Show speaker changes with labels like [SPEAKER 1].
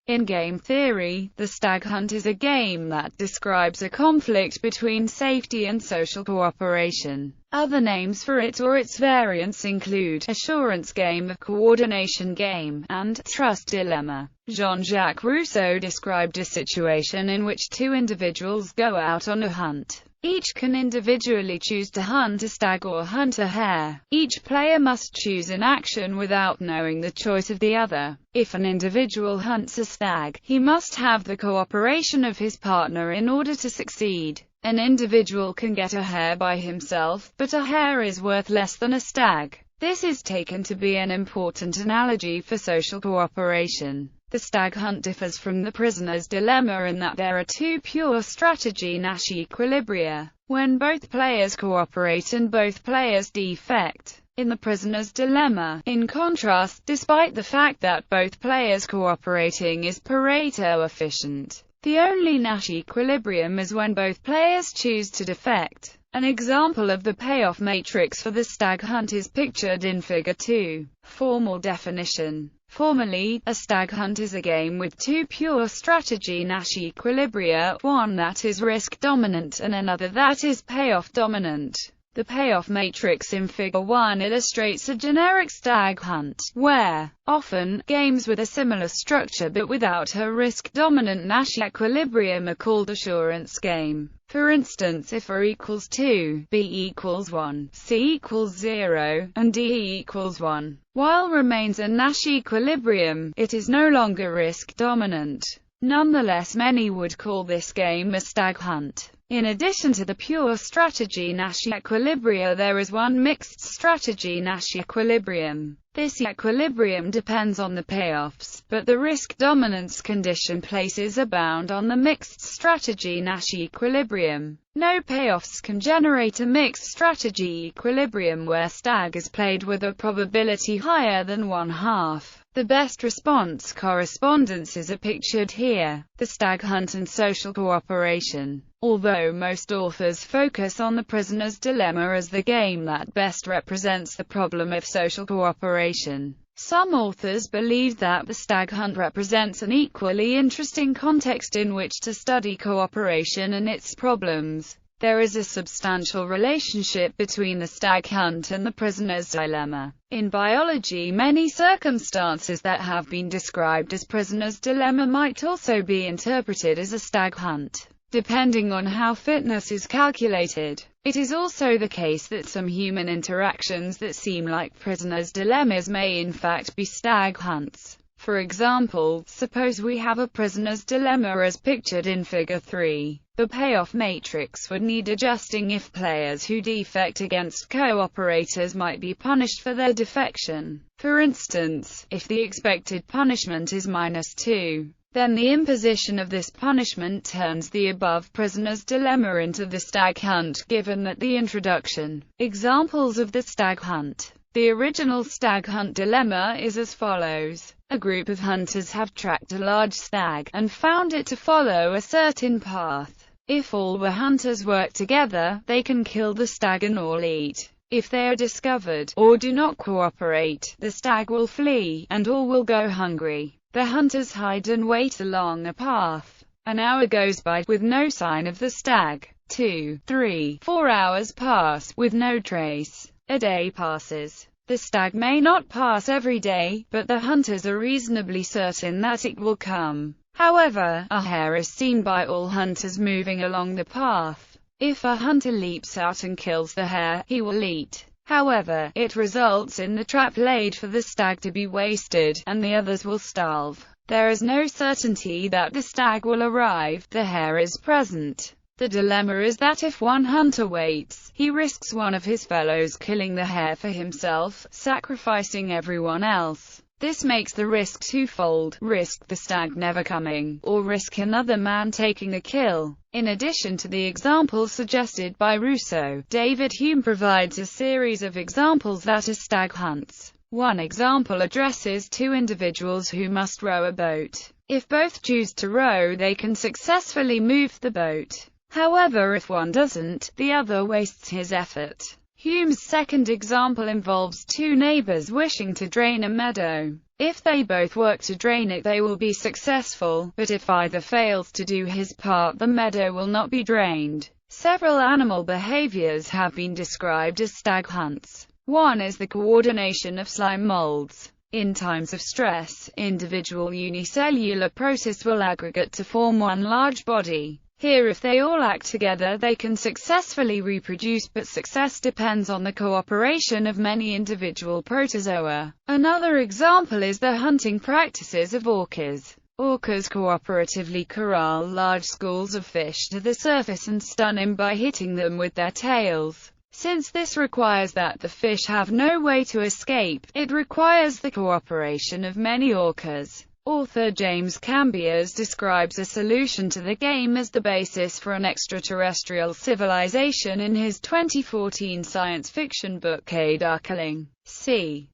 [SPEAKER 1] In game theory, the stag hunt is a game that describes a conflict between safety and social cooperation. Other names for it or its variants include assurance game, coordination game, and trust dilemma. Jean-Jacques Rousseau described a situation in which two individuals go out on a hunt. Each can individually choose to hunt a stag or hunt a hare. Each player must choose an action without knowing the choice of the other. If an individual hunts a stag, he must have the cooperation of his partner in order to succeed. An individual can get a hare by himself, but a hare is worth less than a stag. This is taken to be an important analogy for social cooperation. The stag hunt differs from the prisoner's dilemma in that there are two pure strategy Nash equilibria, when both players cooperate and both players defect. In the prisoner's dilemma, in contrast, despite the fact that both players cooperating is Pareto efficient, the only Nash equilibrium is when both players choose to defect. An example of the payoff matrix for the stag hunt is pictured in Figure 2. Formal definition. Formally, a stag hunt is a game with two pure strategy Nash equilibria, one that is risk dominant and another that is payoff dominant. The payoff matrix in Figure 1 illustrates a generic stag hunt, where, often, games with a similar structure but without a risk-dominant Nash equilibrium are called assurance game. For instance, if A equals 2, B equals 1, C equals 0, and D equals 1, while remains a Nash equilibrium, it is no longer risk-dominant. Nonetheless, many would call this game a stag hunt. In addition to the pure strategy Nash equilibria, there is one mixed strategy Nash equilibrium. This equilibrium depends on the payoffs, but the risk dominance condition places a bound on the mixed strategy Nash equilibrium. No payoffs can generate a mixed strategy equilibrium where stag is played with a probability higher than 1/2. The best response correspondences are pictured here. The stag hunt and social cooperation. Although most authors focus on the prisoner's dilemma as the game that best represents the problem of social cooperation, some authors believe that the stag hunt represents an equally interesting context in which to study cooperation and its problems. There is a substantial relationship between the stag hunt and the prisoner's dilemma. In biology, many circumstances that have been described as prisoner's dilemma might also be interpreted as a stag hunt, depending on how fitness is calculated. It is also the case that some human interactions that seem like prisoner's dilemmas may in fact be stag hunts. For example, suppose we have a prisoner's dilemma as pictured in Figure 3. The payoff matrix would need adjusting if players who defect against cooperators might be punished for their defection. For instance, if the expected punishment is -2, then the imposition of this punishment turns the above prisoner's dilemma into the stag hunt, given that the introduction. Examples of the stag hunt. The original stag hunt dilemma is as follows. A group of hunters have tracked a large stag, and found it to follow a certain path. If all the hunters work together, they can kill the stag and all eat. If they are discovered, or do not cooperate, the stag will flee, and all will go hungry. The hunters hide and wait along a path. An hour goes by, with no sign of the stag. 2, 3, 4 hours pass, with no trace. A day passes. The stag may not pass every day, but the hunters are reasonably certain that it will come. However, a hare is seen by all hunters moving along the path. If a hunter leaps out and kills the hare, he will eat. However, it results in the trap laid for the stag to be wasted, and the others will starve. There is no certainty that the stag will arrive. The hare is present. The dilemma is that if one hunter waits, he risks one of his fellows killing the hare for himself, sacrificing everyone else. This makes the risk twofold: risk the stag never coming, or risk another man taking the kill. In addition to the examples suggested by Rousseau, David Hume provides a series of examples that are stag hunts. One example addresses two individuals who must row a boat. If both choose to row, they can successfully move the boat. However, if one doesn't, the other wastes his effort. Hume's second example involves two neighbors wishing to drain a meadow. If they both work to drain it, they will be successful, but if either fails to do his part, the meadow will not be drained. Several animal behaviors have been described as stag hunts. One is the coordination of slime molds. In times of stress, individual unicellular protists will aggregate to form one large body. Here, if they all act together, they can successfully reproduce, but success depends on the cooperation of many individual protozoa. Another example is the hunting practices of orcas. Orcas cooperatively corral large schools of fish to the surface and stun him by hitting them with their tails. Since this requires that the fish have no way to escape, it requires the cooperation of many orcas. Author James Cambiers describes a solution to the game as the basis for an extraterrestrial civilization in his 2014 science fiction book Darkling. C.